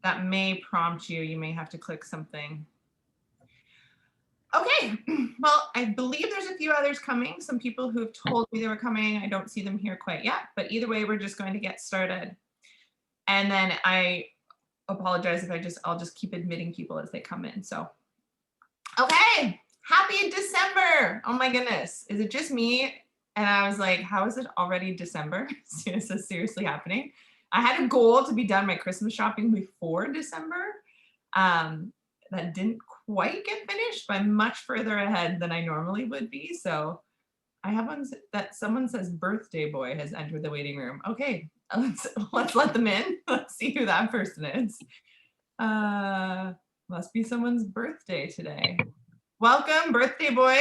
that may prompt you. You may have to click something. Okay, well, I believe there's a few others coming. Some people who have told me they were coming. I don't see them here quite yet, but either way, we're just going to get started. And then I apologize if I'll just keep admitting people as they come in. So, okay, happy December. Oh my goodness, is it just me? And I was like, how is it already December? Is this seriously happening? I had a goal to be done my Christmas shopping before December. That didn't quite get finished, but I'm much further ahead than I normally would be. So I have one that someone says birthday boy has entered the waiting room. Okay, let's let them in. Let's see who that person is. Must be someone's birthday today. Welcome, birthday boy.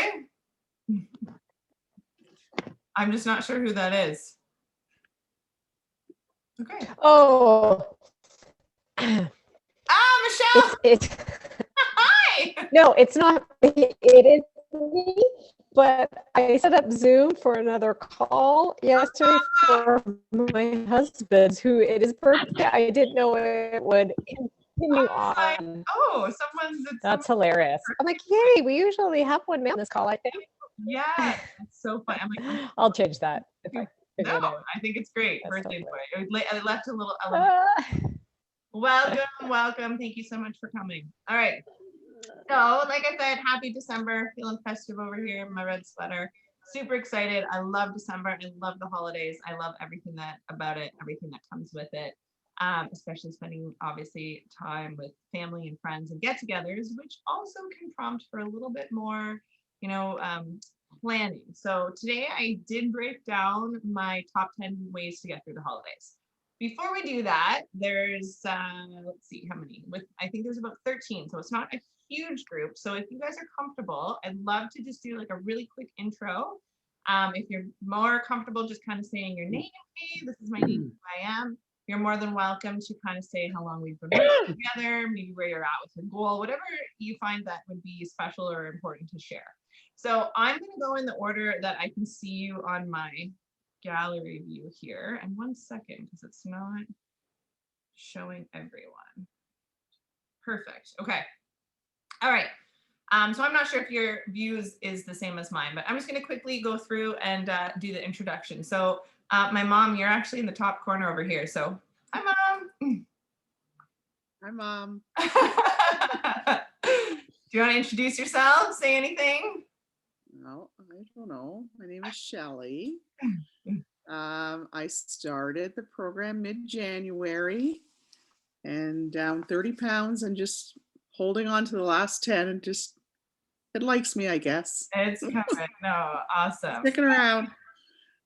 I'm just not sure who that is. Okay. Oh. Michelle. It's Hi. No, it's not. It is me, but I set up Zoom for another call yesterday for my husband, who it is birthday. I didn't know it would continue on. Oh, That's hilarious. I'm like, yay, we usually have one man on this call, I think. Yeah, it's so fun. I'm like, I'll change that if I figure it out. I think it's great. That's Birthday so boy. I left a little element. Welcome. Thank you so much for coming. All right. So, like I said, happy December. Feeling festive over here in my red sweater. Super excited. I love December. I love the holidays. I love everything about it, everything that comes with it. Especially spending, obviously, time with family and friends and get-togethers, which also can prompt for a little bit more, planning. So today I did break down my top 10 ways to get through the holidays. Before we do that, there's, let's see how many, I think there's about 13. So it's not a huge group. So if you guys are comfortable, I'd love to just do like a really quick intro. If you're more comfortable just kind of saying your name, hey, this is my name, who I am, you're more than welcome to kind of say how long we've been working together, maybe where you're at with your goal, whatever you find that would be special or important to share. So I'm going to go in the order that I can see you on my gallery view here. And 1 second, because it's not showing everyone. Perfect. Okay. All right. So I'm not sure if your views is the same as mine, but I'm just going to quickly go through and do the introduction. So my mom, you're actually in the top corner over here. So hi, Mom. Hi, Mom. Do you want to introduce yourself? Say anything? No, I don't know. My name is Shelley. I started the program mid-January and down 30 pounds and just holding on to the last 10 and just, it likes me, I guess. It's coming. No, awesome. Sticking around.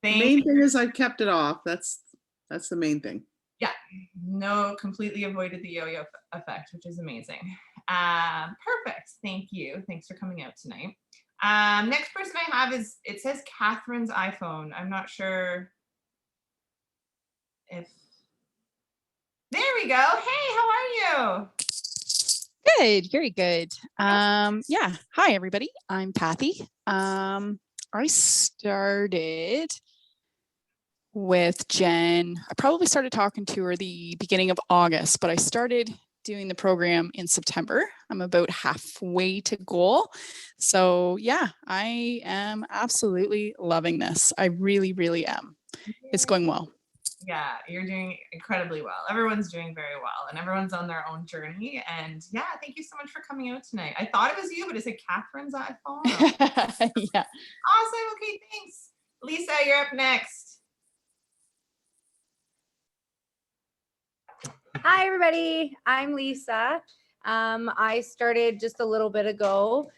The main thing is I've kept it off. That's the main thing. Yeah, no, completely avoided the yo-yo effect, which is amazing. Perfect. Thank you. Thanks for coming out tonight. Next person I have is, it says Catherine's iPhone. I'm not sure if, there we go. Hey, how are you? Good, very good. Yeah, hi everybody. I'm Patty. I started with Jen. I probably started talking to her the beginning of August, but I started doing the program in September. I'm about halfway to goal. So yeah, I am absolutely loving this. I really, really am. It's going well. Yeah, you're doing incredibly well. Everyone's doing very well and everyone's on their own journey. And yeah, thank you so much for coming out tonight. I thought it was you, but is it Catherine's iPhone? Yeah. Awesome. Okay, thanks. Lisa, you're up next. Hi, everybody. I'm Lisa. I started just a little bit ago,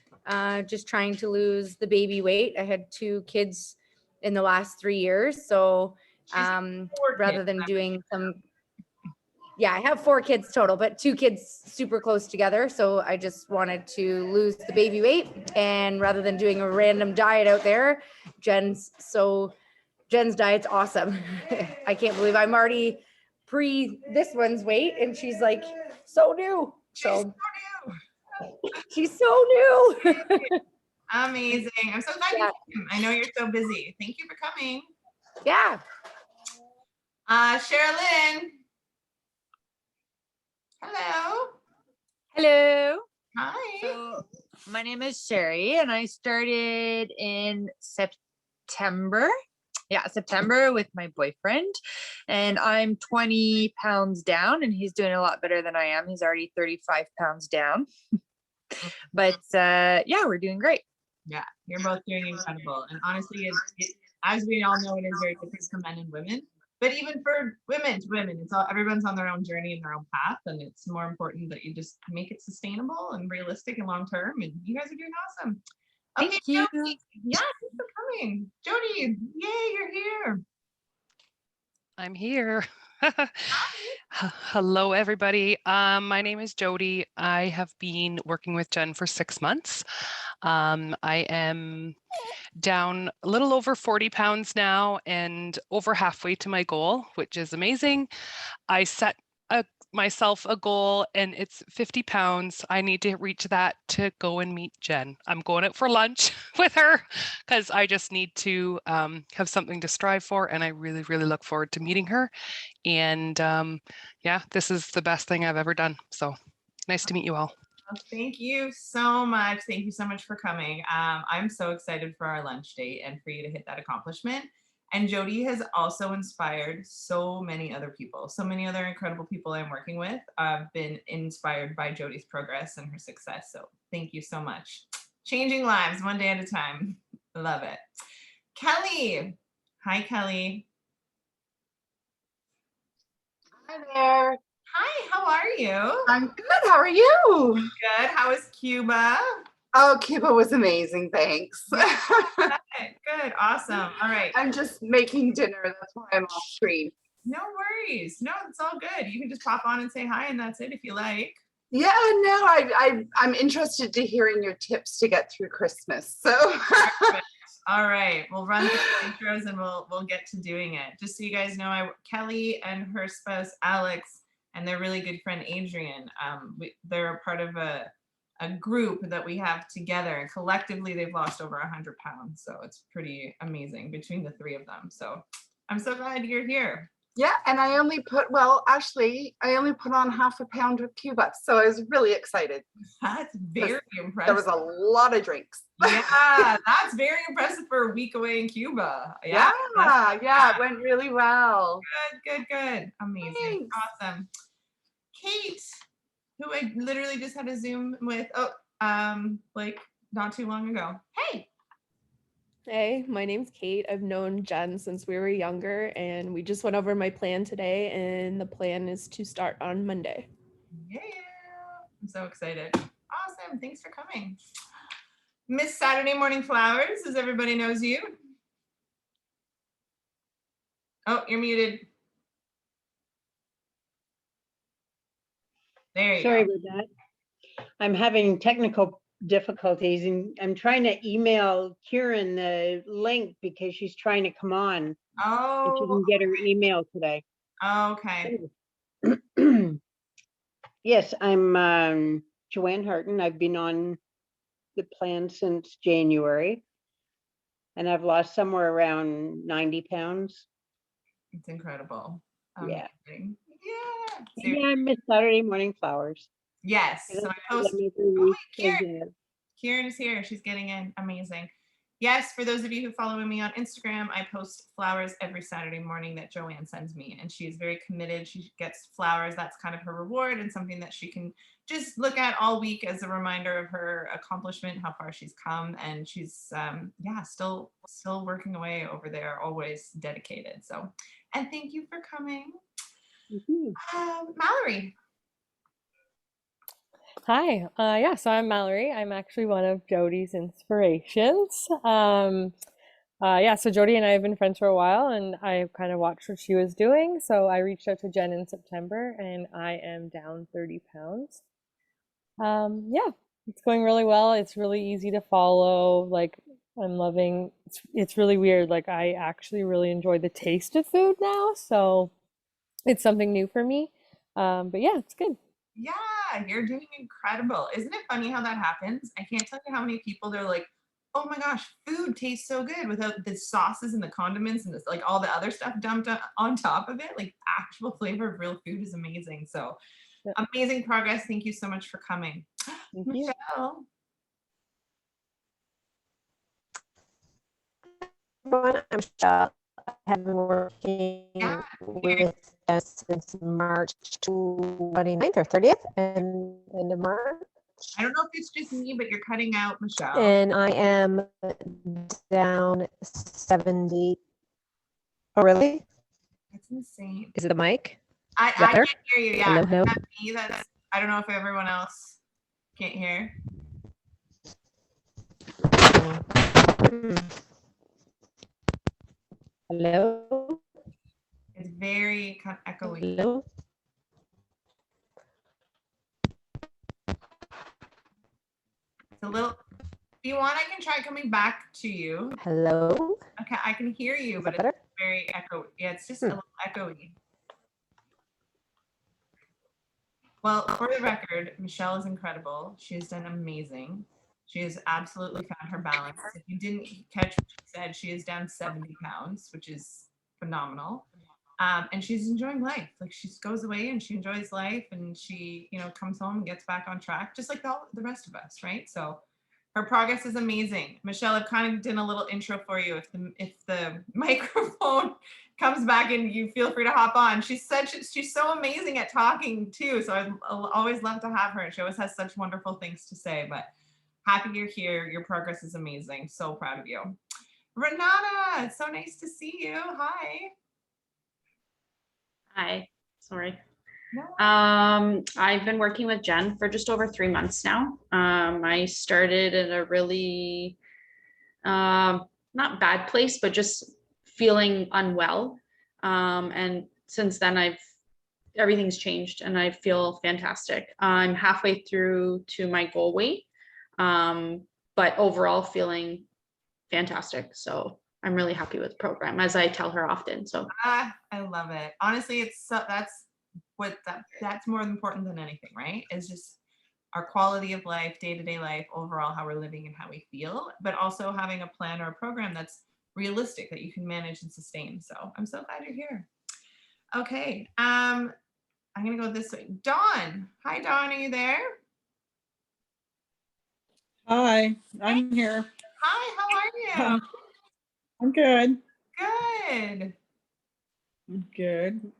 just trying to lose the baby weight. I had 2 kids in the last 3 years. So rather than doing I have 4 kids total, but 2 kids super close together. So I just wanted to lose the baby weight. And rather than doing a random diet out there, Jen's diet's awesome. I can't believe I'm already this one's weight and she's like so new. So she's so new. Amazing. I'm so glad you came. I know you're so busy. Thank you for coming. Yeah. Sherilyn. Hello. Hello. Hi. So my name is Sherry and I started in September. Yeah, September with my boyfriend. And I'm 20 pounds down and he's doing a lot better than I am. He's already 35 pounds down. But yeah, we're doing great. Yeah, you're both doing incredible. And honestly, as we all know, it is very different for men and women. But even for women to women, it's all everyone's on their own journey and their own path. And it's more important that you just make it sustainable and realistic and long term. And you guys are doing awesome. Okay, Thank you. Jody. Yeah, thanks for coming. Jody, yay, you're here. I'm here. Hello, everybody. My name is Jody. I have been working with Jen for 6 months. I am down a little over 40 pounds now and over halfway to my goal, which is amazing. I set myself a goal and it's 50 pounds. I need to reach that to go and meet Jen. I'm going out for lunch with her because I just need to have something to strive for. And I really, really look forward to meeting her. And yeah, this is the best thing I've ever done. So nice to meet you all. Well, thank you so much. Thank you so much for coming. I'm so excited for our lunch date and for you to hit that accomplishment. And Jody has also inspired so many other people. So many other incredible people I'm working with have been inspired by Jody's progress and her success. So thank you so much. Changing lives one day at a time. Love it. Kelly. Hi, Kelly. Hi there. Hi, how are you? I'm good. How are you? Good. How is Cuba? Oh, Cuba was amazing. Thanks. Good. Awesome. All right. I'm just making dinner. That's why I'm off screen. No worries. No, it's all good. You can just pop on and say hi and that's it if you like. Yeah, no, I'm interested to hearing your tips to get through Christmas. So all right, we'll run through the intros and we'll get to doing it. Just so you guys know, Kelly and her spouse Alex and their really good friend Adrian, they're a part of a group that we have together, and collectively they've lost over 100 pounds. So it's pretty amazing between the three of them. So I'm so glad you're here. yeah, and I only put on half a pound of Cuba. So I was really excited. That's very impressive. There was a lot of drinks. Yeah, that's very impressive for a week away in Cuba. Yeah, it went really well. Good. Amazing. Thanks. Awesome. Kate, who I literally just had a Zoom with, like not too long ago. Hey. Hey, my name's Kate. I've known Jen since we were younger, and we just went over my plan today, and the plan is to start on Monday. Yeah, I'm so excited. Awesome. Thanks for coming. Miss Saturday Morning Flowers, as everybody knows you. Oh, you're muted. There you Sorry go. about that. I'm having technical difficulties and I'm trying to email Kieran the link because she's trying to come on. And she Oh, didn't get her email today. okay. Yes, I'm Joanne Harton. I've been on the plan since January and I've lost somewhere around 90 pounds. It's incredible. Yeah. Amazing. Yeah. Yeah, I miss Saturday Morning Flowers. Yes. So I post. Kieran is here. She's getting in. Amazing. Yes, for those of you who follow me on Instagram, I post flowers every Saturday morning that Joanne sends me, and she is very committed. She gets flowers. That's kind of her reward and something that she can just look at all week as a reminder of her accomplishment, how far she's come, and she's still working away over there, always dedicated. So, and thank you for coming. Mallory. Hi, so I'm Mallory. I'm actually one of Jody's inspirations. So Jody and I have been friends for a while, and I kind of watched what she was doing. So I reached out to Jen in September, and I am down 30 pounds. It's going really well. It's really easy to follow. Like, I'm loving, it's really weird. Like, I actually really enjoy the taste of food now. So it's something new for me. But yeah, it's good. Yeah, you're doing incredible. Isn't it funny how that happens? I can't tell you how many people they're like, oh my gosh, food tastes so good without the sauces and the condiments and this, like all the other stuff dumped on top of it. Like actual flavor of real food is amazing. So amazing progress. Thank you so much for coming. Thank you. Michelle. Everyone, I'm Michelle. I have been working with us since March 29th or 30th and end of March. I don't know if it's just me, but you're cutting out, Michelle. And I am down 70. Oh, really? That's insane. Is it the mic? I better? can't hear you. Yeah, Hello, hello? that's me. I don't know if everyone else can't hear. Hello? It's very kind of echoey. Hello? It's a little. If you want, I can try coming back to you. Hello? Okay, I can hear you, Is but that better? it's very echoey. Yeah, it's just a little echoey. Well, for the record, Michelle is incredible. She has done amazing. She has absolutely found her balance. If you didn't catch what she said, she is down 70 pounds, which is phenomenal. And she's enjoying life. Like, she goes away and she enjoys life, and she, you know, comes home and gets back on track, just like the rest of us, right? So her progress is amazing. Michelle, I've kind of done a little intro for you. If the microphone comes back and you feel free to hop on. She's so amazing at talking too. So I always love to have her. She always has such wonderful things to say, but happy you're here. Your progress is amazing. So proud of you. Renata, it's so nice to see you. Hi. Hi, sorry. No. I've been working with Jen for just over 3 months now. I started in a really not bad place, but just feeling unwell. And since then everything's changed and I feel fantastic. I'm halfway through to my goal weight, but overall feeling fantastic. So I'm really happy with the program, as I tell her often. So I love it. Honestly, that's more important than anything, right? It's just our quality of life, day-to-day life, overall, how we're living and how we feel, but also having a plan or a program that's realistic, that you can manage and sustain. So I'm so glad you're here. Okay. I'm gonna go this way. Dawn. Hi, Dawn. Are you there? Hi, I'm here. Hi, how are you? I'm good. Good. Good.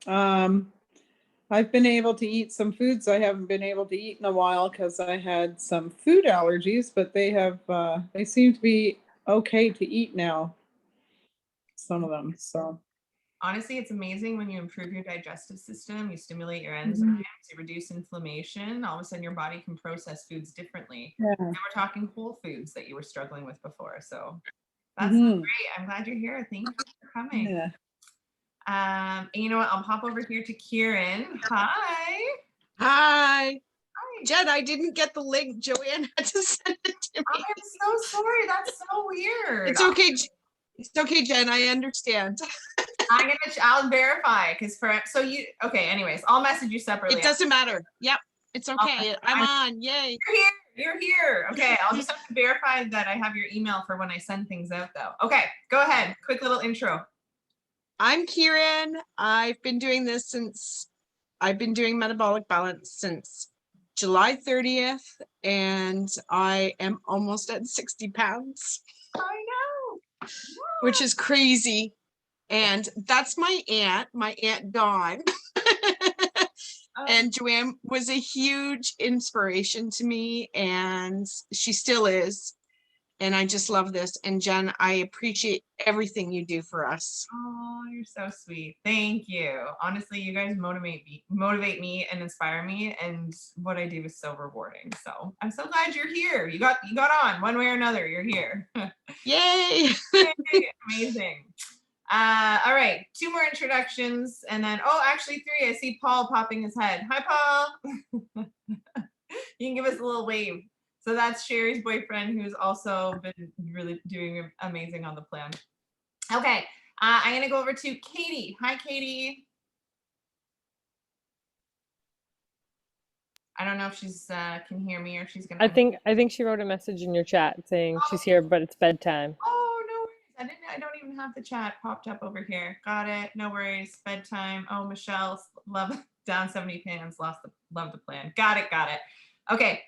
I've been able to eat some foods I haven't been able to eat in a while because I had some food allergies, but they seem to be okay to eat now. Some of them. So Honestly, it's amazing when you improve your digestive system, you stimulate your enzymes, you reduce inflammation, all of a sudden your body can process foods differently. yeah. And we're talking whole foods that you were struggling with before. So that's so great. I'm glad you're here. Thank you for coming. Yeah. And you know what? I'll pop over here to Kieran. Hi. Hi. Hi. Jen, I didn't get the link. Joanne had to send it to me. I'm so sorry. That's so weird. It's okay. It's okay, Jen. I understand. I'll verify okay, anyways, I'll message you separately. It doesn't matter. Yep. It's okay. I'm on. Yay. You're here. Okay. I'll just have to verify that I have your email for when I send things out though. Okay, go ahead. Quick little intro. I'm Kieran. I've been doing metabolic balance since July 30th, and I am almost at 60 pounds. I know. Which is crazy. And that's my Aunt Dawn. And Joanne was a huge inspiration to me, and she still is. And I just love this. And Jen, I appreciate everything you do for us. Oh, you're so sweet. Thank you. Honestly, you guys motivate me and inspire me, and what I do is so rewarding. So I'm so glad you're here. You got on one way or another. You're here. Yay. Yay. Amazing. All right, 2 more introductions, and then actually 3. I see Paul popping his head. Hi, Paul. You can give us a little wave. So that's Sherry's boyfriend, who's also been really doing amazing on the plan. Okay, I'm gonna go over to Katie. Hi, Katie. I don't know if she's can hear me or she's gonna. I think she wrote a message in your chat saying she's here, but it's bedtime. Oh, no worries. I don't even have the chat popped up over here. Got it. No worries. Bedtime. Oh, Michelle, love down 70 pounds, love the plan. Got it. Okay.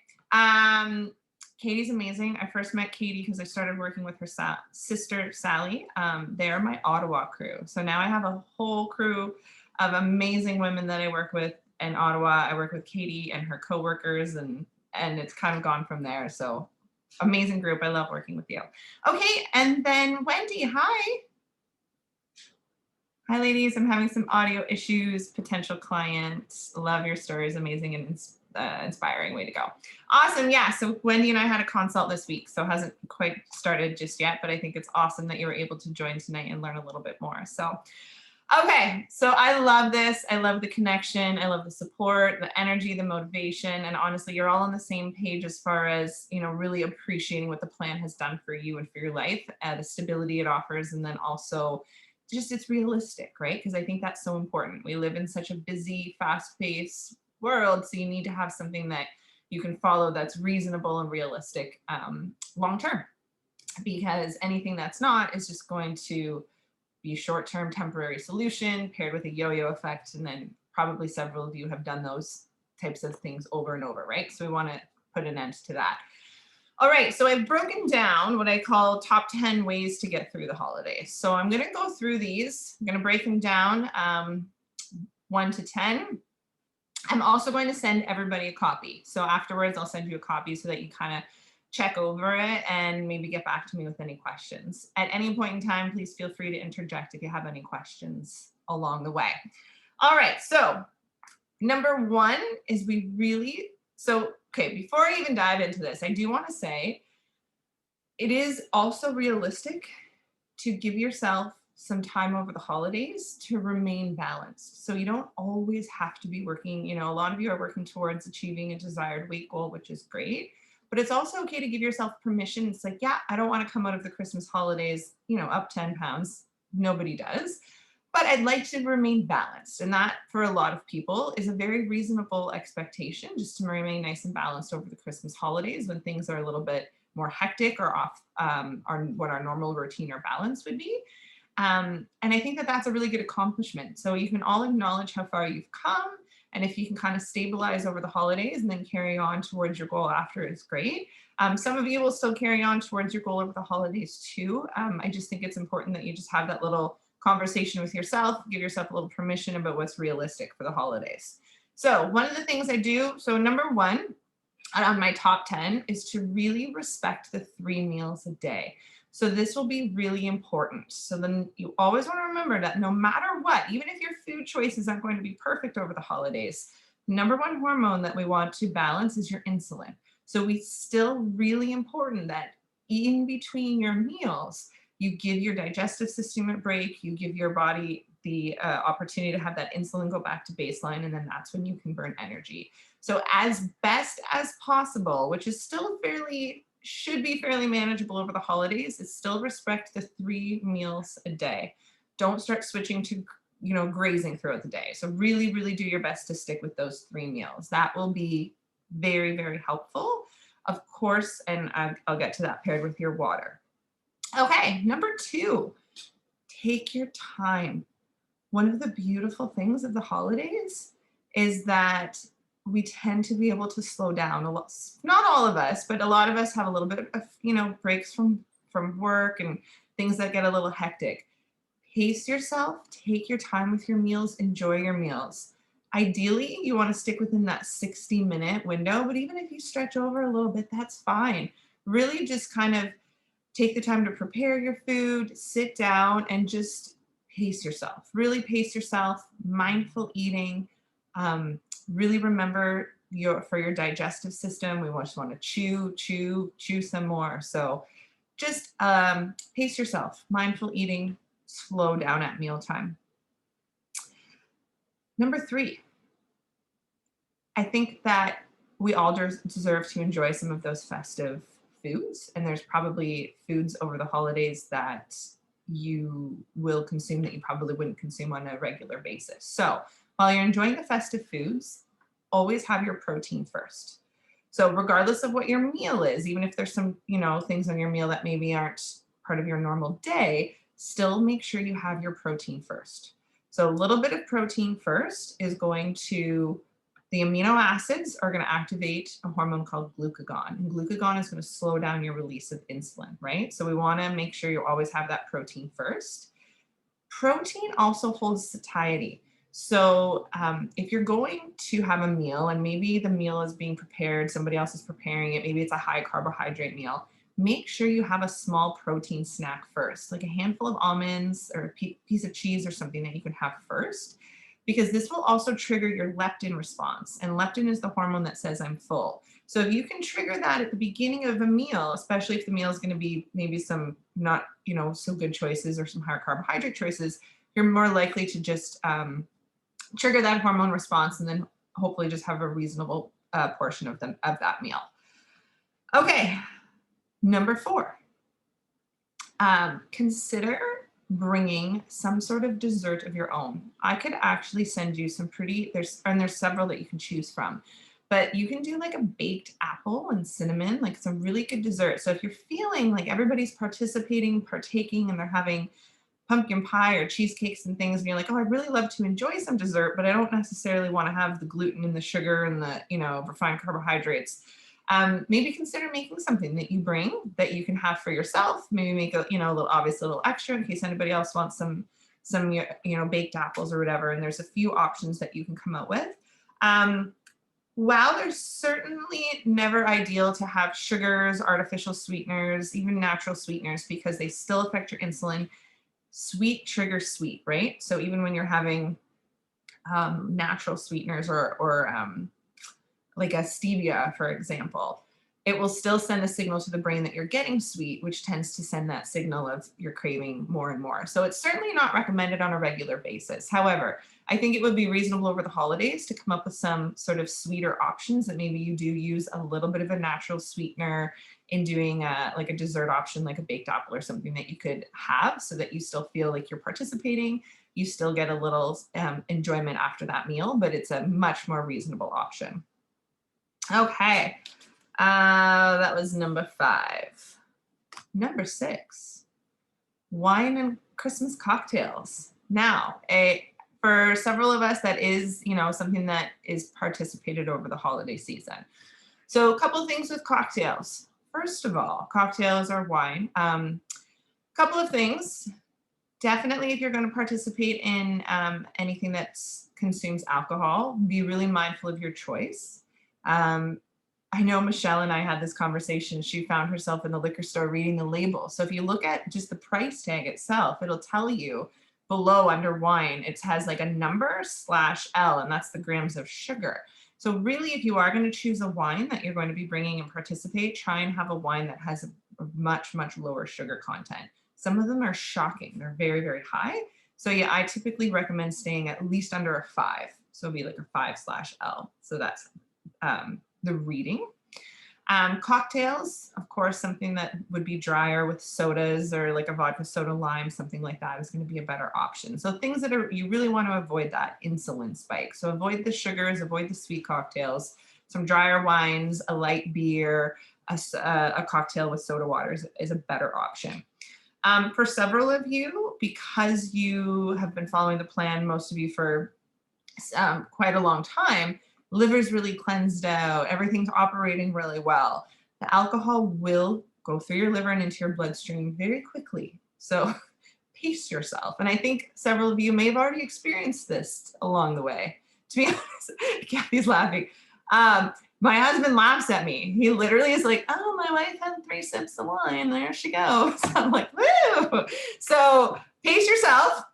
Katie's amazing. I first met Katie because I started working with her sister, Sally. They're my Ottawa crew. So now I have a whole crew of amazing women that I work with in Ottawa. I work with Katie and her coworkers, and it's kind of gone from there. So amazing group. I love working with you. Okay, and then Wendy, hi. Hi, ladies. I'm having some audio issues. Potential clients. Love your stories. Amazing and inspiring. Way to go. Awesome. Yeah. So Wendy and I had a consult this week, so it hasn't quite started just yet, but I think it's awesome that you were able to join tonight and learn a little bit more. So, okay. So I love this. I love the connection. I love the support, the energy, the motivation, and honestly, you're all on the same page as far as, you know, really appreciating what the plan has done for you and for your life, the stability it offers, and then also just it's realistic, right? Because I think that's so important. We live in such a busy, fast-paced world, so you need to have something that you can follow that's reasonable and realistic long-term, because anything that's not is just going to be a short-term temporary solution paired with a yo-yo effect, and then probably several of you have done those types of things over and over, right? So we want to put an end to that. All right, so I've broken down what I call top 10 ways to get through the holidays. So I'm going to go through these. I'm going to break them down 1 to 10. I'm also going to send everybody a copy. So afterwards, I'll send you a copy so that you kind of check over it and maybe get back to me with any questions. At any point in time, please feel free to interject if you have any questions along the way. All right, so number 1 is okay, before I even dive into this, I do want to say it is also realistic to give yourself some time over the holidays to remain balanced. So you don't always have to be working, you know, a lot of you are working towards achieving a desired weight goal, which is great, but it's also okay to give yourself permission. It's like, yeah, I don't want to come out of the Christmas holidays, you know, up 10 pounds. Nobody does. But I'd like to remain balanced. And that, for a lot of people, is a very reasonable expectation, just to remain nice and balanced over the Christmas holidays when things are a little bit more hectic or off what our normal routine or balance would be. And I think that that's a really good accomplishment. So you can all acknowledge how far you've come. And if you can kind of stabilize over the holidays and then carry on towards your goal after, it's great. Some of you will still carry on towards your goal over the holidays too. I just think it's important that you just have that little conversation with yourself, give yourself a little permission about what's realistic for the holidays. So one of the things I do, so number 1 on my top 10 is to really respect the 3 meals a day. So this will be really important. So then you always want to remember that no matter what, even if your food choices aren't going to be perfect over the holidays, the number 1 hormone that we want to balance is your insulin. So it's still really important that in between your meals, you give your digestive system a break, you give your body the opportunity to have that insulin go back to baseline, and then that's when you can burn energy. So as best as possible, which is still should be fairly manageable over the holidays, is still respect the 3 meals a day. Don't start switching to, you know, grazing throughout the day. So really, really do your best to stick with those 3 meals. That will be very, very helpful, of course, and I'll get to that paired with your water. Okay, number 2, take your time. One of the beautiful things of the holidays is that we tend to be able to slow down a lot. Not all of us, but a lot of us have a little bit of, you know, breaks from work and things that get a little hectic. Pace yourself, take your time with your meals, enjoy your meals. Ideally, you want to stick within that 60-minute window, but even if you stretch over a little bit, that's fine. Really just kind of take the time to prepare your food, sit down, and just pace yourself. Really pace yourself, mindful eating. Really remember for your digestive system, we just want to chew some more. So just pace yourself, mindful eating, slow down at mealtime. Number 3, I think that we all deserve to enjoy some of those festive foods, and there's probably foods over the holidays that you will consume that you probably wouldn't consume on a regular basis. So while you're enjoying the festive foods, always have your protein first. So regardless of what your meal is, even if there's some, you know, things on your meal that maybe aren't part of your normal day, still make sure you have your protein first. So a little bit of protein first is going to, the amino acids are going to activate a hormone called glucagon. And glucagon is going to slow down your release of insulin, right? So we want to make sure you always have that protein first. Protein also holds satiety. So if you're going to have a meal and maybe the meal is being prepared, somebody else is preparing it, maybe it's a high carbohydrate meal, make sure you have a small protein snack first, like a handful of almonds or a piece of cheese or something that you can have first, because this will also trigger your leptin response. And leptin is the hormone that says I'm full. So if you can trigger that at the beginning of a meal, especially if the meal is going to be maybe some not, so good choices or some higher carbohydrate choices, you're more likely to just trigger that hormone response and then hopefully just have a reasonable portion of that meal. Okay, number 4, consider bringing some sort of dessert of your own. I could actually send you some there's several that you can choose from, but you can do like a baked apple and cinnamon, like some really good dessert. So if you're feeling like everybody's partaking, and they're having pumpkin pie or cheesecakes and things, and you're like, oh, I'd really love to enjoy some dessert, but I don't necessarily want to have the gluten and the sugar and the, refined carbohydrates. Maybe consider making something that you bring that you can have for yourself. Maybe make a, little extra in case anybody else wants some baked apples or whatever. And there's a few options that you can come up with. While there's certainly never ideal to have sugars, artificial sweeteners, even natural sweeteners, because they still affect your insulin, sweet triggers sweet, right? So even when you're having natural sweeteners or like a stevia, for example, it will still send a signal to the brain that you're getting sweet, which tends to send that signal of you're craving more and more. So it's certainly not recommended on a regular basis. However, I think it would be reasonable over the holidays to come up with some sort of sweeter options that maybe you do use a little bit of a natural sweetener in doing like a dessert option, like a baked apple or something that you could have so that you still feel like you're participating. You still get a little enjoyment after that meal, but it's a much more reasonable option. Okay, that was number 5. Number 6, wine and Christmas cocktails. Now, for several of us, that is, something that is participated over the holiday season. So a couple of things with cocktails. First of all, cocktails are wine. Couple of things. Definitely, if you're going to participate in anything that consumes alcohol, be really mindful of your choice. I know Michelle and I had this conversation. She found herself in the liquor store reading the label. So if you look at just the price tag itself, it'll tell you below under wine, it has like a number /L, and that's the grams of sugar. So really, if you are going to choose a wine that you're going to be bringing and participate, try and have a wine that has a much, much lower sugar content. Some of them are shocking. They're very, very high. So yeah, I typically recommend staying at least under a 5. So it'd be like a 5/L. So that's the reading. Cocktails, of course, something that would be drier with sodas or like a vodka soda lime, something like that is going to be a better option. So things that you really want to avoid that insulin spike. So avoid the sugars, avoid the sweet cocktails, some drier wines, a light beer, a cocktail with soda water is a better option. For several of you, because you have been following the plan, most of you for quite a long time, liver's really cleansed out, everything's operating really well. The alcohol will go through your liver and into your bloodstream very quickly. So pace yourself. And I think several of you may have already experienced this along the way. To be honest, Kathy's laughing. My husband laughs at me. He literally is like, oh, my wife had 3 sips of wine. There she goes. I'm like, woo. So pace yourself.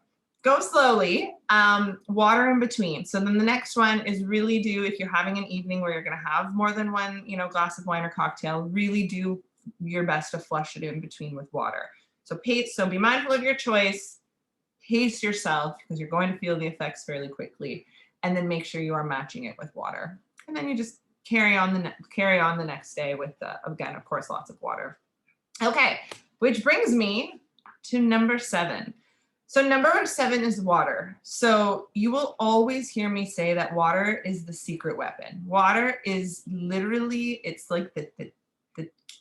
Go slowly, water in between. So then the next one is really if you're having an evening where you're going to have more than one, glass of wine or cocktail, really do your best to flush it in between with water. So be mindful of your choice, pace yourself because you're going to feel the effects fairly quickly, and then make sure you are matching it with water. And then you just carry on the next day with, again, of course, lots of water. Okay, which brings me to number 7. So number 7 is water. So you will always hear me say that water is the secret weapon. Water is literally, it's like the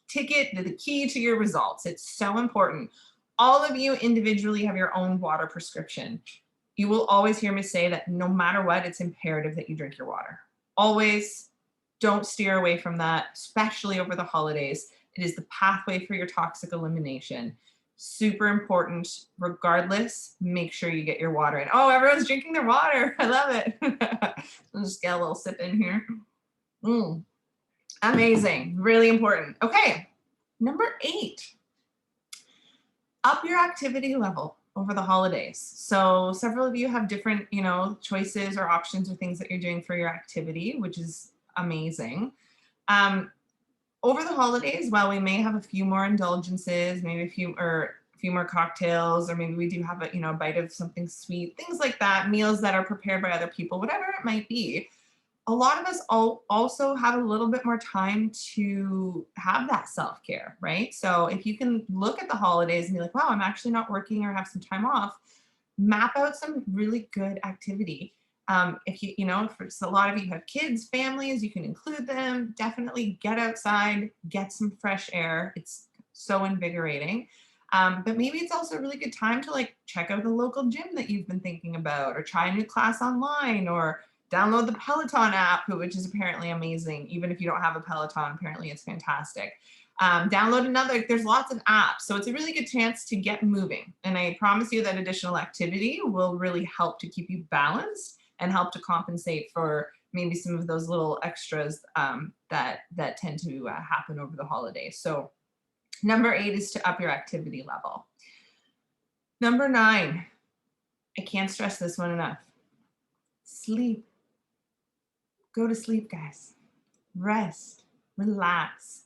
ticket, the key to your results. It's so important. All of you individually have your own water prescription. You will always hear me say that no matter what, it's imperative that you drink your water. Always don't steer away from that, especially over the holidays. It is the pathway for your toxic elimination. Super important. Regardless, make sure you get your water in. Oh, everyone's drinking their water. I love it. I'll just get a little sip in here. Amazing. Really important. Okay. Number 8. Up your activity level over the holidays. So several of you have different, choices or options or things that you're doing for your activity, which is amazing. Over the holidays, while we may have a few more indulgences, maybe a few more cocktails, or maybe we do have a bite of something sweet, things like that, meals that are prepared by other people, whatever it might be. A lot of us also have a little bit more time to have that self-care, right? So if you can look at the holidays and be like, wow, I'm actually not working or have some time off, map out some really good activity. If for a lot of you have kids, families, you can include them. Definitely get outside, get some fresh air. It's so invigorating. But maybe it's also a really good time to check out the local gym that you've been thinking about, or try a new class online, or download the Peloton app, which is apparently amazing. Even if you don't have a Peloton, apparently it's fantastic. Download another, there's lots of apps. So it's a really good chance to get moving. And I promise you that additional activity will really help to keep you balanced and help to compensate for maybe some of those little extras that tend to happen over the holidays. So number 8 is to up your activity level. Number 9, I can't stress this one enough. Sleep. Go to sleep, guys. Rest, relax.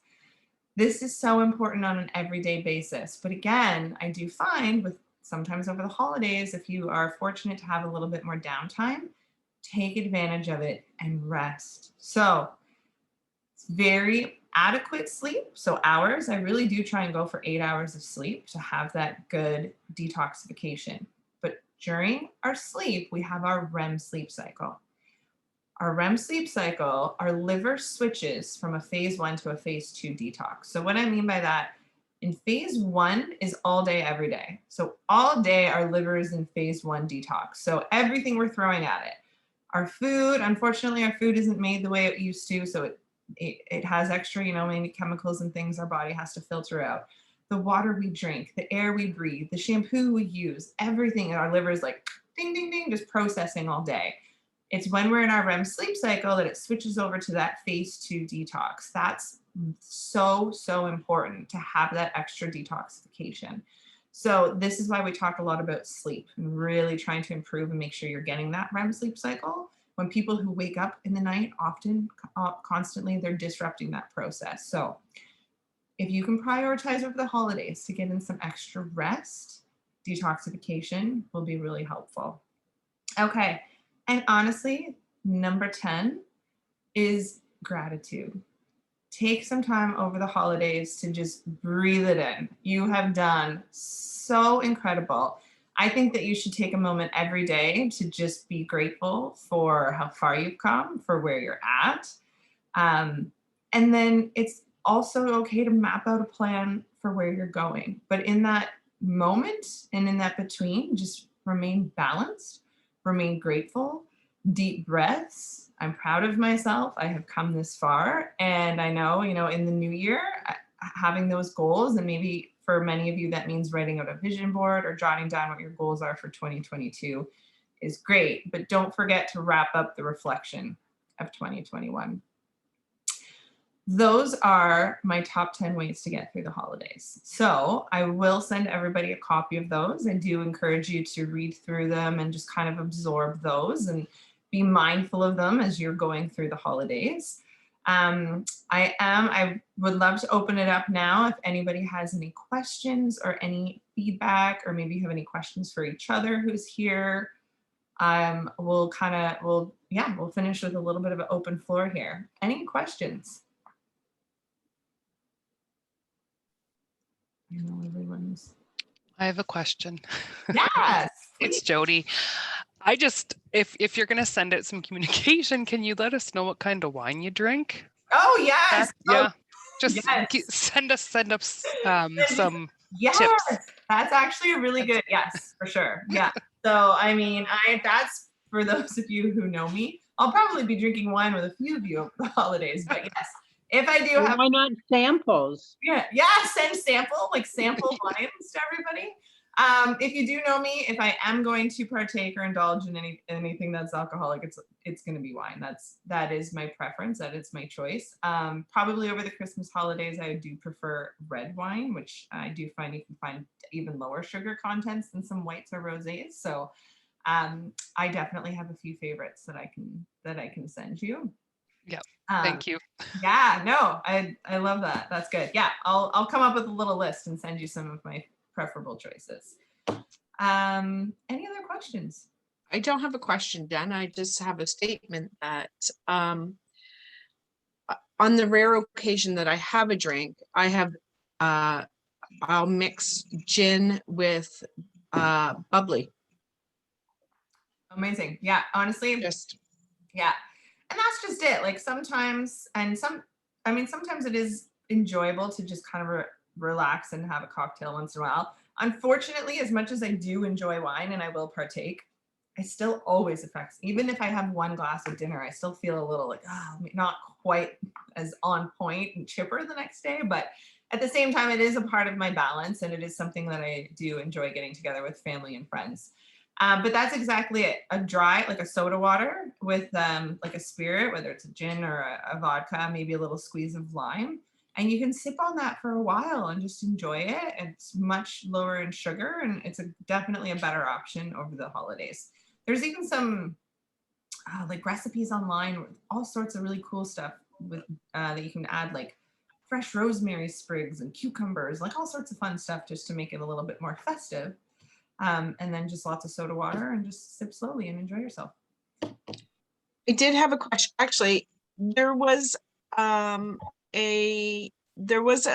This is so important on an everyday basis. But again, I do find with sometimes over the holidays, if you are fortunate to have a little bit more downtime, take advantage of it and rest. So it's very adequate sleep. So hours, I really do try and go for 8 hours of sleep to have that good detoxification. But during our sleep, we have our REM sleep cycle. Our REM sleep cycle, our liver switches from a phase 1 to a phase 2 detox. So what I mean by that, in phase 1 is all day, every day. So all day, our liver is in phase 1 detox. So everything we're throwing at it. Our food, unfortunately, our food isn't made the way it used to. So it has extra, maybe chemicals and things our body has to filter out. The water we drink, the air we breathe, the shampoo we use, everything in our liver is like ding, ding, ding, just processing all day. It's when we're in our REM sleep cycle that it switches over to that phase 2 detox. That's so, so important to have that extra detoxification. So this is why we talk a lot about sleep and really trying to improve and make sure you're getting that REM sleep cycle. When people who wake up in the night often constantly, they're disrupting that process. So if you can prioritize over the holidays to get in some extra rest, detoxification will be really helpful. Okay. And honestly, number 10 is gratitude. Take some time over the holidays to just breathe it in. You have done so incredible. I think that you should take a moment every day to just be grateful for how far you've come, for where you're at. And then it's also okay to map out a plan for where you're going. But in that moment and in that between, just remain balanced, remain grateful, deep breaths. I'm proud of myself. I have come this far. And I know, in the new year, having those goals, and maybe for many of you, that means writing out a vision board or jotting down what your goals are for 2022 is great. But don't forget to wrap up the reflection of 2021. Those are my top 10 ways to get through the holidays. So I will send everybody a copy of those. I do encourage you to read through them and just kind of absorb those and be mindful of them as you're going through the holidays. I would love to open it up now if anybody has any questions or any feedback, or maybe you have any questions for each other who's here. We'll finish with a little bit of an open floor here. Any questions? I know everyone's. I have a question. Yes. It's Jody. I just, if you're going to send out some communication, can you let us know what kind of wine you drink? Oh, yes. Yeah. Just yes. send us some yes. tips. That's actually a really good, yes, for sure. Yeah. So, I mean, that's for those of you who know me. I'll probably be drinking wine with a few of you over the holidays, but yes, if I do have, Why not samples? yeah, send sample wines to everybody. If you do know me, if I am going to partake or indulge in anything that's alcoholic, it's going to be wine. That is my preference. That is my choice. Probably over the Christmas holidays, I do prefer red wine, which I do find you can find even lower sugar contents than some whites or rosés. So I definitely have a few favorites that I can send you. Yeah. Thank you. Yeah, no, I love that. That's good. Yeah, I'll come up with a little list and send you some of my preferable choices. Any other questions? I don't have a question, Jen. I just have a statement that on the rare occasion that I have a drink, I have I'll mix gin with bubbly. Amazing. Yeah, honestly, yeah. And that's just it. Like sometimes it is enjoyable to just kind of relax and have a cocktail once in a while. Unfortunately, as much as I do enjoy wine and I will partake, I still always affects, even if I have one glass of dinner, I still feel a little like, not quite as on point and chipper the next day. But at the same time, it is a part of my balance, and it is something that I do enjoy getting together with family and friends. But that's exactly it. A dry, like a soda water with like a spirit, whether it's a gin or a vodka, maybe a little squeeze of lime. And you can sip on that for a while and just enjoy it. It's much lower in sugar, and it's definitely a better option over the holidays. There's even some like recipes online with all sorts of really cool stuff with that you can add, like fresh rosemary sprigs and cucumbers, like all sorts of fun stuff just to make it a little bit more festive. And then just lots of soda water and just sip slowly and enjoy yourself. I did have a question. Actually, there was a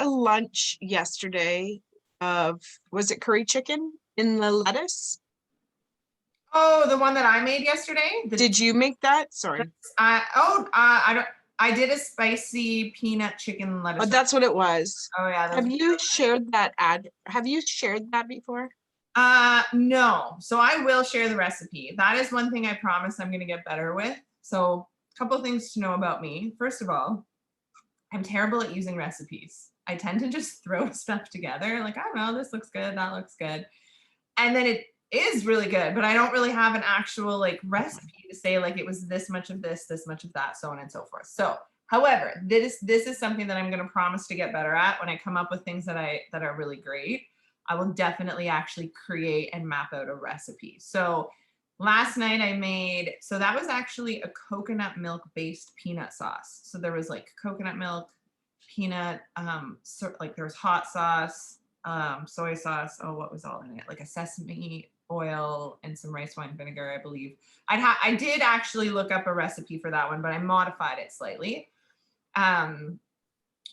lunch yesterday of, was it curry chicken in the lettuce? Oh, the one that I made yesterday? Did you make that? Sorry. I did a spicy peanut chicken lettuce. Oh, that's what it was. Oh yeah. Have you shared that Have you shared that before? No. So I will share the recipe. That is one thing I promise I'm going to get better with. So a couple things to know about me. First of all, I'm terrible at using recipes. I tend to just throw stuff together. Like, I don't know, this looks good, that looks good. And then it is really good, but I don't really have an actual like recipe to say like it was this much of this much of that, so on and so forth. So, however, this is something that I'm going to promise to get better at when I come up with things that are really great. I will definitely actually create and map out a recipe. So last night I made, so that was actually a coconut milk based peanut sauce. So there was like coconut milk, peanut, like there was hot sauce, soy sauce. Oh, what was all in it? Like a sesame oil and some rice wine vinegar, I believe. I did actually look up a recipe for that one, but I modified it slightly.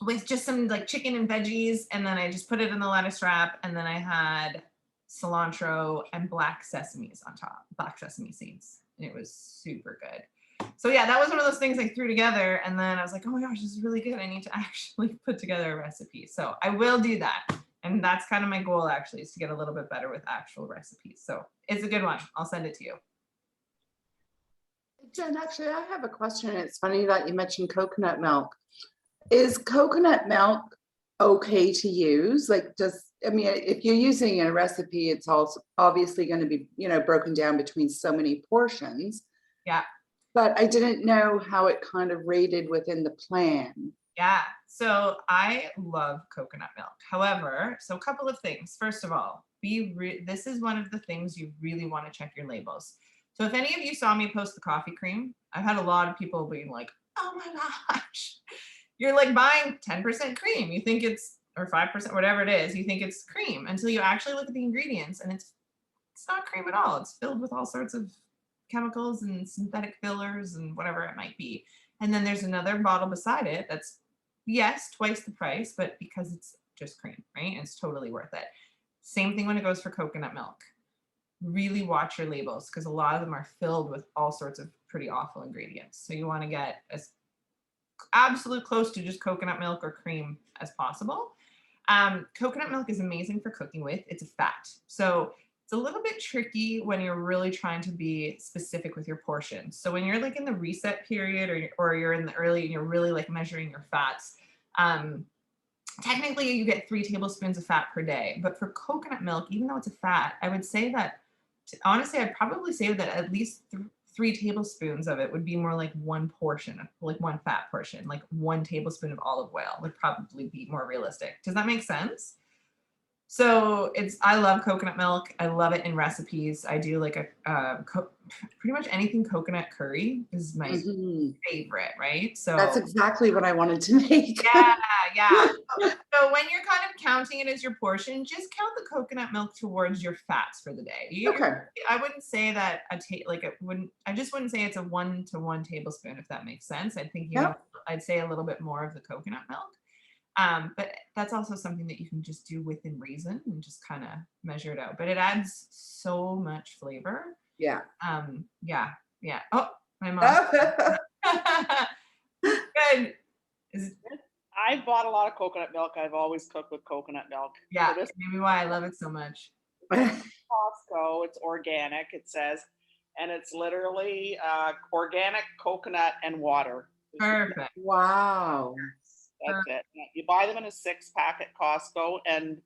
With just some like chicken and veggies, and then I just put it in the lettuce wrap, and then I had cilantro and black sesame seeds, and it was super good. So yeah, that was one of those things I threw together, and then I was like, oh my gosh, this is really good. I need to actually put together a recipe. So I will do that. And that's kind of my goal actually, is to get a little bit better with actual recipes. So it's a good one. I'll send it to you. Jen, actually, I have a question. It's funny that you mentioned coconut milk. Is coconut milk okay to use? Like, if you're using a recipe, it's also obviously going to be, broken down between so many portions. Yeah. But I didn't know how it kind of rated within the plan. Yeah, so I love coconut milk. However, so a couple of things. First of all, this is one of the things you really want to check your labels. So if any of you saw me post the coffee cream, I've had a lot of people being like, oh my gosh, you're like buying 10% cream. You think it's, or 5%, whatever it is, you think it's cream until you actually look at the ingredients, and it's not cream at all. It's filled with all sorts of chemicals and synthetic fillers and whatever it might be. And then there's another bottle beside it that's, yes, twice the price, but because it's just cream, right? It's totally worth it. Same thing when it goes for coconut milk. Really watch your labels, because a lot of them are filled with all sorts of pretty awful ingredients. So you want to get as absolute close to just coconut milk or cream as possible. Coconut milk is amazing for cooking with. It's a fat. So It's a little bit tricky when you're really trying to be specific with your portions. So when you're like in the reset period, or you're in the early and you're really like measuring your fats, technically you get 3 tablespoons of fat per day. But for coconut milk, even though it's a fat, I would say that, honestly, I'd probably say that at least 3 tablespoons of it would be more like one portion, like one fat portion, like 1 tablespoon of olive oil would probably be more realistic. Does that make sense? So I love coconut milk. I love it in recipes. I do like pretty much anything coconut curry is my favorite, right? So that's exactly what I wanted to make. yeah. So when you're kind of counting it as your portion, just count the coconut milk towards your fats for the day. Okay. I wouldn't say that I just wouldn't say it's a 1 to 1 tablespoon, if that makes sense. I think I'd say a little bit more of the coconut milk. But that's also something that you can just do within reason and just kind of measure it out. But it adds so much flavor. Yeah. Yeah. Oh, my mom. Good. I bought a lot of coconut milk. I've always cooked with coconut milk. Yeah, So this maybe why I love it so much. Costco, it's organic, it says, and it's literally organic coconut and water. Perfect. Wow. That's it. You buy them in a 6-pack at Costco, and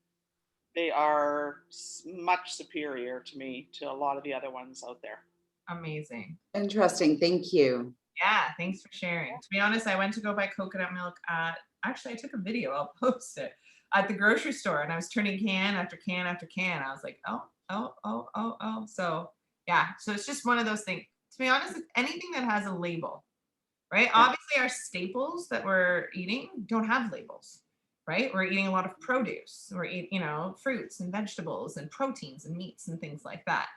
they are much superior to me to a lot of the other ones out there. Amazing. Interesting. Thank you. Yeah, thanks for sharing. To be honest, I went to go buy coconut milk actually, I took a video, I'll post it, at the grocery store, and I was turning can after can after can. I was like, oh. So yeah, so it's just one of those things. To be honest, anything that has a label, right? Obviously, our staples that we're eating don't have labels, right? We're eating a lot of produce. We're eating, fruits and vegetables and proteins and meats and things like that.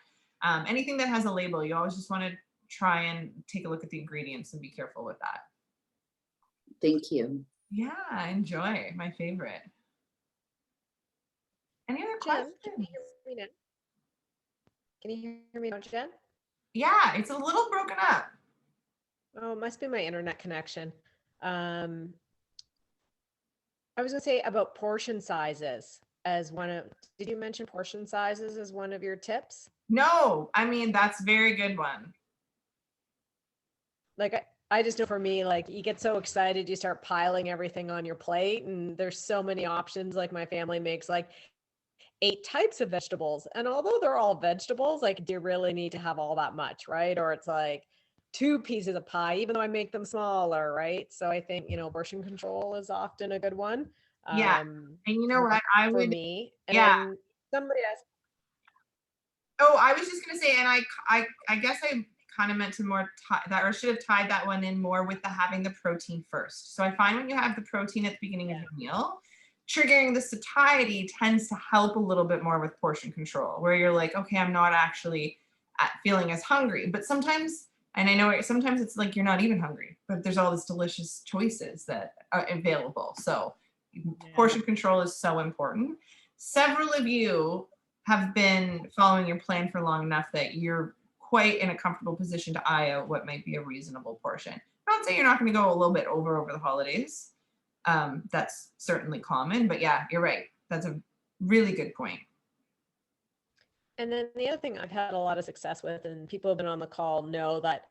Anything that has a label, you always just want to try and take a look at the ingredients and be careful with that. Thank you. Yeah, enjoy. My favorite. Any other questions? Can you hear me now? Can you hear me now, Jen? Yeah, it's a little broken up. Oh, it must be my internet connection. I was going to say about portion sizes as did you mention portion sizes as one of your tips? No, I mean, that's a very good one. Like, I just know for me, like, you get so excited, you start piling everything on your plate, and there's so many options. Like, my family makes like 8 types of vegetables, and although they're all vegetables, like, do you really need to have all that much, right? Or it's like 2 pieces of pie, even though I make them smaller, right? So I think, portion control is often a good one. Yeah, and you know what? For me, and then somebody asked. Oh, I was just gonna say, and I guess I kind of meant to more that, or should have tied that one in more with the having the protein first. So I find when you have the protein at the beginning of your meal, triggering the satiety tends to help a little bit more with portion control, where you're like, okay, I'm not actually feeling as hungry. But sometimes, and I know sometimes it's like you're not even hungry, but there's all these delicious choices that are available. So portion control is so important. Several of you have been following your plan for long enough that you're quite in a comfortable position to eye out what might be a reasonable portion. Not say you're not going to go a little bit over the holidays. That's certainly common, but yeah, you're right. That's a really good point. And then the other thing I've had a lot of success with, and people have been on the call know that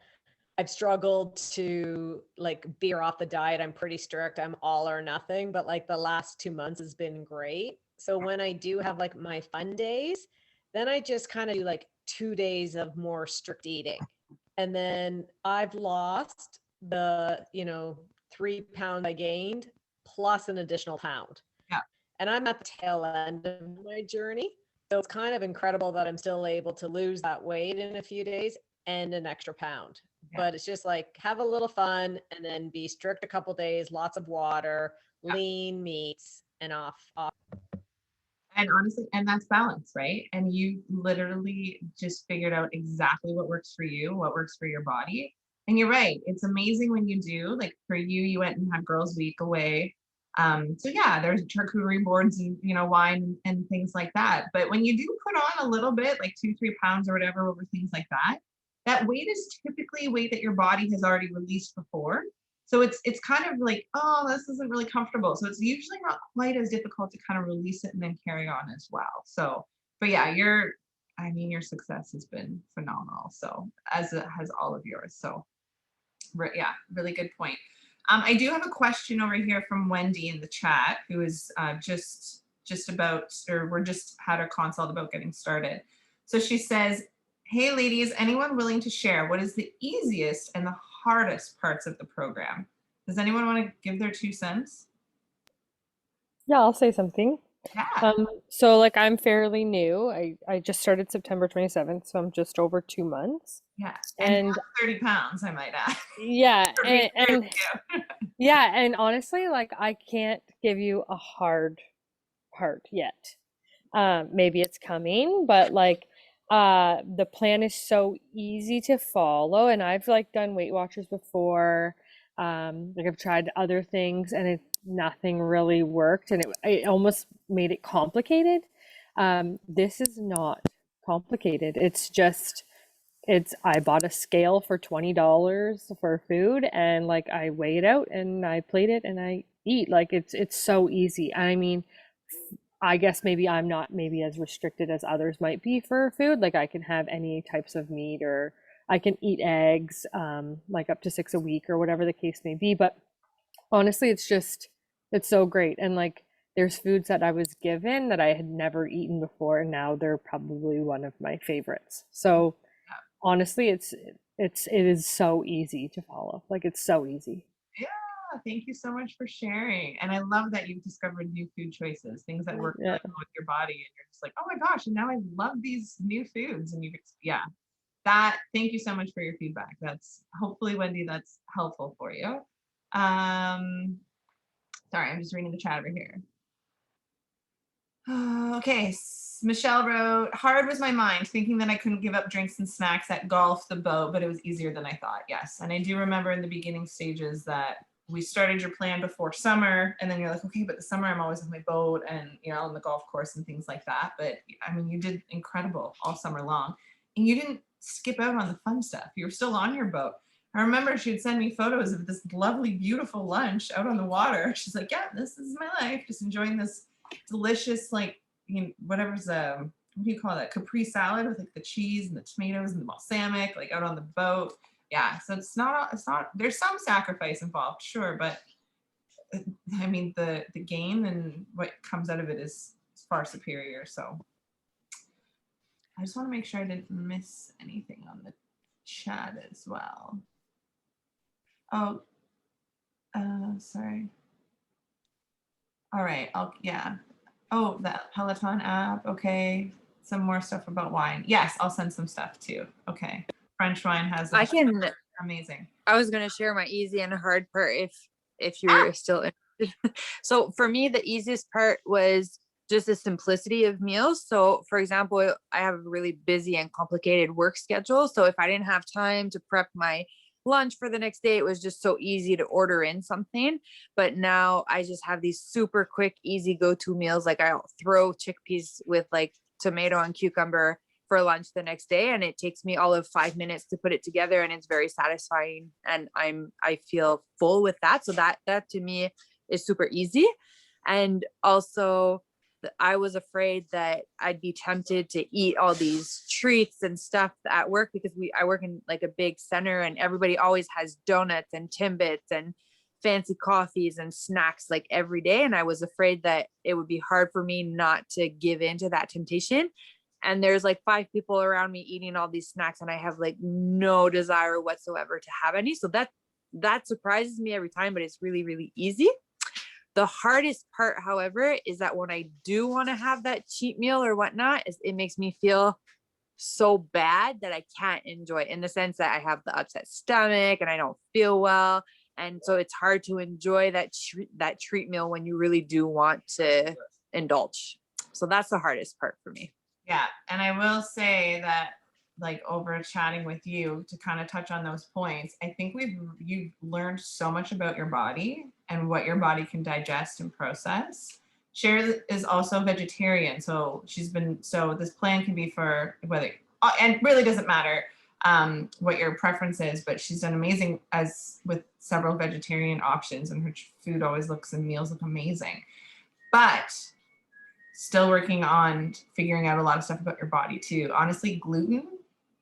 I've struggled to like veer off the diet. I'm pretty strict. I'm all or nothing, but like the last 2 months has been great. So when I do have like my fun days, then I just kind of do like 2 days of more strict eating. And then I've lost the, 3 pounds I gained plus an additional pound. Yeah. And I'm at the tail end of my journey. So it's kind of incredible that I'm still able to lose that weight in a few days and an extra pound. Yeah. But it's just like have a little fun and then be strict a couple days, lots of water, lean meats, and off. And honestly, and that's balance, right? And you literally just figured out exactly what works for you, what works for your body. And you're right. It's amazing when you do. Like for you, you went and had Girls Week away. So yeah, there's charcuterie boards and wine and things like that. But when you do put on a little bit, like 2-3 pounds or whatever over things like that, that weight is typically weight that your body has already released before. So it's kind of like, oh, this isn't really comfortable. So it's usually not quite as difficult to kind of release it and then carry on as well. So, but yeah, I mean, your success has been phenomenal. So as it has all of yours. So yeah, really good point. I do have a question over here from Wendy in the chat, who is just about, or we're just had our consult about getting started. So she says, hey ladies, anyone willing to share what is the easiest and the hardest parts of the program? Does anyone want to give their 2 cents? Yeah, I'll say something. Yeah. So like I'm fairly new. I just started September 27th, so I'm just over 2 months. Yeah. And down 30 pounds, I might add. yeah, For being fair and with you. yeah, and honestly, like I can't give you a hard part yet. Maybe it's coming, but like the plan is so easy to follow, and I've like done Weight Watchers before. Like I've tried other things and nothing really worked, and it almost made it complicated. This is not complicated. It's just I bought a scale for $20 for food, and like I weigh it out and I plate it and I eat. Like it's so easy. I mean, I guess maybe I'm not maybe as restricted as others might be for food. Like I can have any types of meat, or I can eat eggs, like up to 6 a week or whatever the case may be. But honestly, it's so great. And like there's foods that I was given that I had never eaten before, and now they're probably one of my favorites. So honestly, it is so easy to follow. Like it's so easy. Yeah, thank you so much for sharing. And I love that you've discovered new food choices, things that work really well with your body, and you're just like, oh my gosh, and now I love these new foods. And thank you so much for your feedback. That's hopefully, Wendy, that's helpful for you. Sorry, I'm just reading the chat over here. Okay, Michelle wrote, hard was my mind, thinking that I couldn't give up drinks and snacks at golf, the boat, but it was easier than I thought. Yes. And I do remember in the beginning stages that we started your plan before summer, and then you're like, okay, but the summer I'm always on my boat and, on the golf course and things like that. But I mean, you did incredible all summer long, and you didn't skip out on the fun stuff. You were still on your boat. I remember she would send me photos of this lovely, beautiful lunch out on the water. She's like, yeah, this is my life, just enjoying this delicious, like, whatever's what do you call that, Capri salad with like the cheese and the tomatoes and the balsamic, like out on the boat. Yeah, so it's not there's some sacrifice involved, sure, but I mean the gain and what comes out of it is far superior. So I just want to make sure I didn't miss anything on the chat as well. Oh, sorry. All right, oh, that Peloton app. Okay. Some more stuff about wine. Yes, I'll send some stuff too. Okay. French wine has amazing. I was going to share my easy and hard part if you're still interested. So for me, the easiest part was just the simplicity of meals. So for example, I have a really busy and complicated work schedule. So if I didn't have time to prep my lunch for the next day, it was just so easy to order in something. But now I just have these super quick, easy go-to meals. Like I'll throw chickpeas with like tomato and cucumber for lunch the next day, and it takes me all of 5 minutes to put it together, and it's very satisfying, and I feel full with that. So that to me is super easy. And also I was afraid that I'd be tempted to eat all these treats and stuff at work, because I work in like a big center, and everybody always has donuts and Timbits and fancy coffees and snacks like every day. And I was afraid that it would be hard for me not to give in to that temptation. And there's like 5 people around me eating all these snacks, and I have like no desire whatsoever to have any. So that surprises me every time, but it's really, really easy. The hardest part, however, is that when I do want to have that cheat meal or whatnot, it makes me feel so bad that I can't enjoy it, in the sense that I have the upset stomach and I don't feel well. And so it's hard to enjoy that treat meal when you really do want to indulge. So that's the hardest part for me. Yeah. And I will say that, like, over chatting with you, to kind of touch on those points, I think you've learned so much about your body and what your body can digest and process. Sherry is also vegetarian, so this plan can be for whether, and it really doesn't matter what your preference is, but she's done amazing with several vegetarian options, and her food always looks and meals look amazing. But still working on figuring out a lot of stuff about your body too. Honestly, gluten,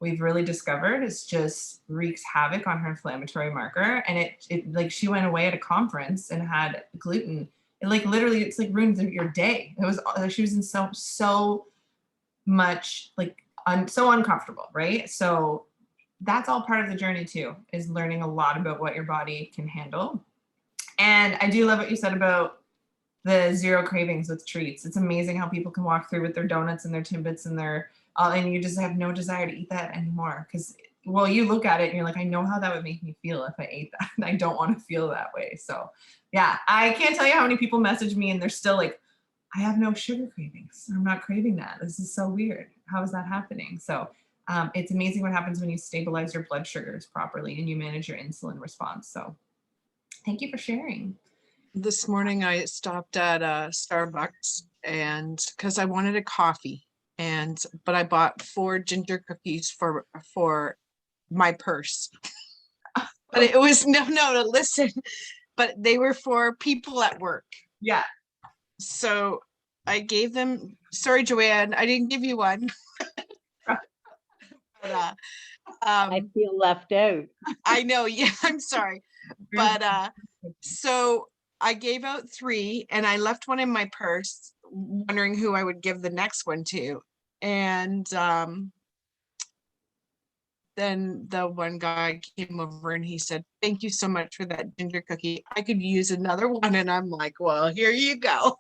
we've really discovered, is just wreaks havoc on her inflammatory marker. And it like, she went away at a conference and had gluten. It like literally, it's like ruins your day. It was, she was in so much like so uncomfortable, right? So that's all part of the journey too, is learning a lot about what your body can handle. And I do love what you said about the zero cravings with treats. It's amazing how people can walk through with their donuts and their Timbits and their, and you just have no desire to eat that anymore. Because, well, you look at it and you're like, I know how that would make me feel if I ate that. And I don't want to feel that way. So yeah, I can't tell you how many people message me and they're still like, I have no sugar cravings. I'm not craving that. This is so weird. How is that happening? So it's amazing what happens when you stabilize your blood sugars properly and you manage your insulin response. So thank you for sharing. This morning I stopped at Starbucks and because I wanted a coffee, but I bought 4 ginger cookies for my purse. But it was no, listen, but they were for people at work. Yeah. So I gave them, sorry, Joanne, I didn't give you one. But, I feel left out. I know, yeah, I'm sorry. But so I gave out 3 and I left one in my purse, wondering who I would give the next one to. And then the one guy came over and he said, thank you so much for that ginger cookie. I could use another one. And I'm like, well, here you go.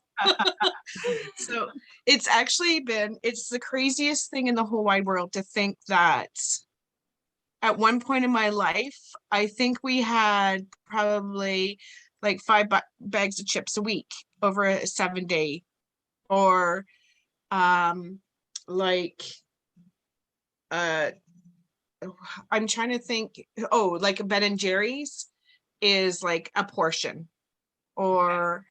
So it's actually it's the craziest thing in the whole wide world to think that at one point in my life, I think we had probably like 5 bags of chips a week over a 7-day, or like I'm trying to think, like a Ben and Jerry's is like a portion, or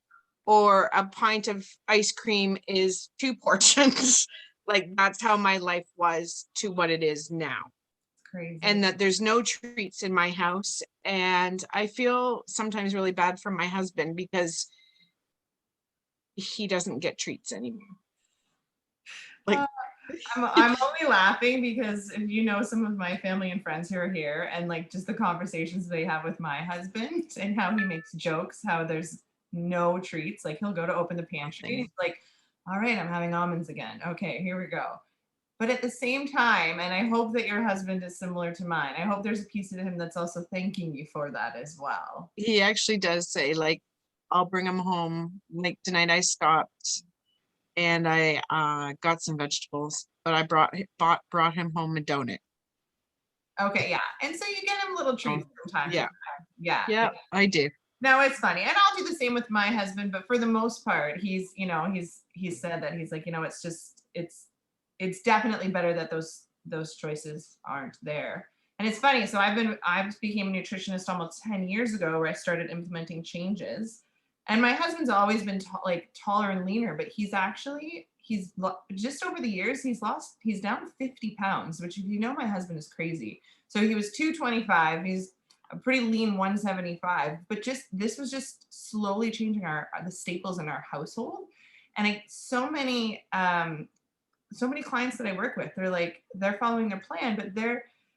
a pint of ice cream is 2 portions. Like that's how my life was to what it is now. Crazy. And that there's no treats in my house. And I feel sometimes really bad for my husband because he doesn't get treats anymore. Like I'm only laughing because if you know some of my family and friends who are here and like just the conversations they have with my husband and how he makes jokes, how there's no treats. Like he'll go to open the pantry. He's like, all right, I'm having almonds again. Okay, here we go. But at the same time, and I hope that your husband is similar to mine, I hope there's a piece of him that's also thanking you for that as well. He actually does say, like, I'll bring him home. Like tonight I stopped and I got some vegetables, but I brought him home a donut. Okay, yeah. And so you get him little treats from time to time. Yeah, I do. No, it's funny. And I'll do the same with my husband, but for the most part, he's said that he's like, it's just, it's definitely better that those choices aren't there. And it's funny. So I became a nutritionist almost 10 years ago where I started implementing changes. And my husband's always been taller and leaner, but he's just over the years, he's down 50 pounds, which if you know, my husband is crazy. So he was 225. He's a pretty lean 175, but this was just slowly changing the staples in our household. And so many clients that I work with, they're following their plan, but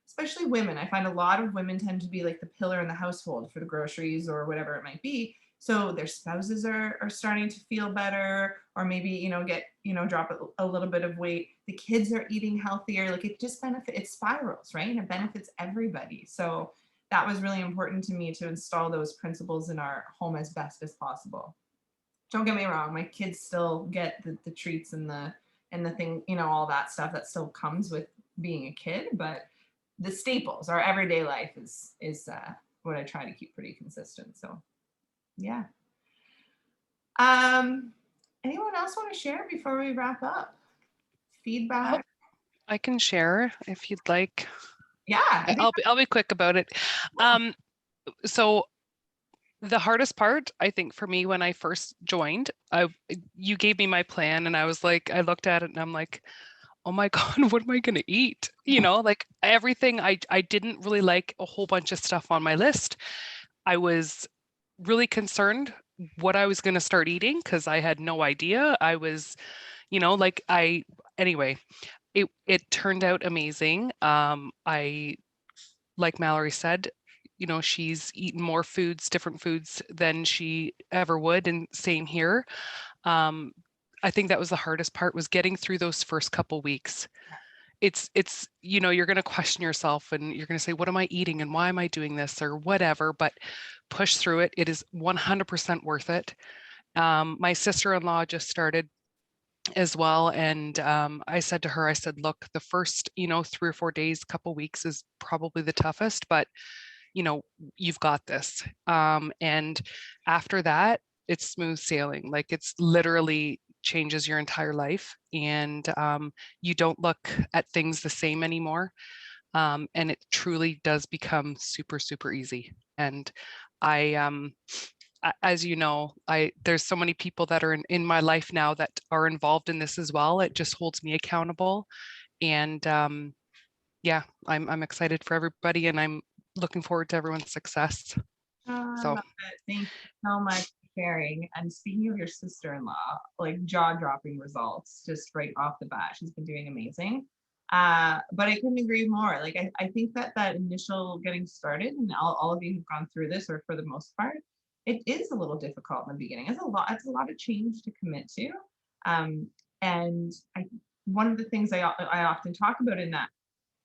especially women. I find a lot of women tend to be like the pillar in the household for the groceries or whatever it might be. So their spouses are starting to feel better, or maybe, drop a little bit of weight. The kids are eating healthier. Like it spirals, right? And it benefits everybody. So that was really important to me to install those principles in our home as best as possible. Don't get me wrong. My kids still get the treats and the thing, all that stuff that still comes with being a kid, but the staples, our everyday life is what I try to keep pretty consistent. So yeah. Anyone else want to share before we wrap up? Feedback? I can share if you'd like. Yeah. I'll be quick about it. So the hardest part, I think, for me when I first joined, you gave me my plan and I was like, I looked at it and I'm like, oh my God, what am I going to eat? Like everything, I didn't really like a whole bunch of stuff on my list. I was really concerned what I was going to start eating because I had no idea. I was, you know, like anyway, it turned out amazing. I, like Mallory said, you know, she's eaten more foods, different foods than she ever would, and same here. I think that was the hardest part, was getting through those first couple weeks. It's you know, you're going to question yourself and you're going to say, what am I eating and why am I doing this or whatever, but push through it. It is 100% worth it. My sister-in-law just started as well, and I said to her, I said, look, the first, you know, 3 or 4 days, couple weeks is probably the toughest, but you know, you've got this. And after that, it's smooth sailing. Like, it's literally changes your entire life, and you don't look at things the same anymore. And it truly does become super, super easy. And as you know, there's so many people that are in my life now that are involved in this as well. It just holds me accountable. And yeah, I'm excited for everybody, and I'm looking forward to everyone's success. Oh, I So love it. Thank you so much for sharing. And speaking of your sister-in-law, like jaw-dropping results just right off the bat. She's been doing amazing. But I couldn't agree more. Like, I think that initial getting started, and all of you who've gone through this, or for the most part, it is a little difficult in the beginning. It's a lot of change to commit to. And one of the things I often talk about in that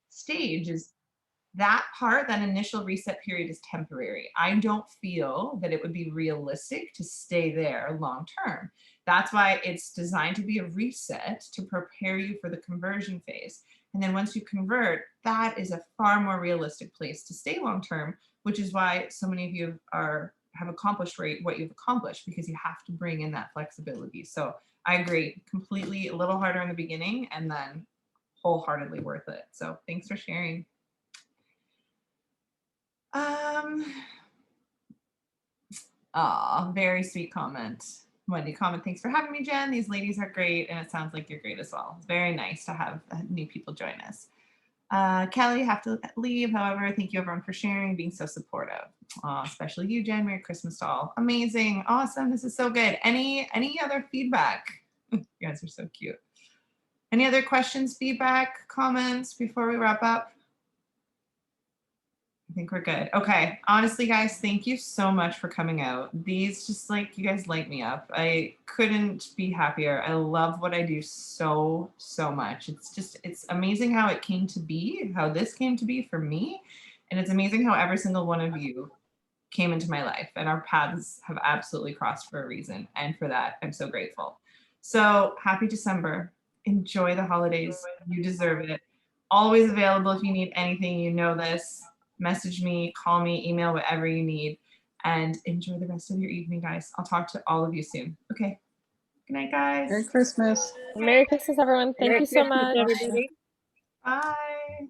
stage is that part, that initial reset period, is temporary. I don't feel that it would be realistic to stay there long term. That's why it's designed to be a reset to prepare you for the conversion phase. And then once you convert, that is a far more realistic place to stay long term, which is why so many of you have accomplished what you've accomplished, because you have to bring in that flexibility. So I agree completely. A little harder in the beginning, and then wholeheartedly worth it. So thanks for sharing. Very sweet comment. Wendy comment, thanks for having me, Jen. These ladies are great, and it sounds like you're great as well. It's very nice to have new people join us. Kelly, you have to leave. However, thank you everyone for sharing, being so supportive. Especially you, Jen. Merry Christmas to all. Amazing. Awesome. This is so good. Any other feedback? You guys are so cute. Any other questions, feedback, comments before we wrap up? I think we're good. Okay. Honestly, guys, thank you so much for coming out. These just, like, you guys light me up. I couldn't be happier. I love what I do so, so much. It's amazing how it came to be, how this came to be for me. And it's amazing how every single one of you came into my life, and our paths have absolutely crossed for a reason. And for that, I'm so grateful. So happy December. Enjoy the holidays. You deserve it. Always available if you need anything, you know this. Message me, call me, email, whatever you need, and enjoy the rest of your evening, guys. I'll talk to all of you soon. Okay. Good night, guys. Merry Christmas. Merry Christmas, everyone. Thank you so much. Everybody. Bye.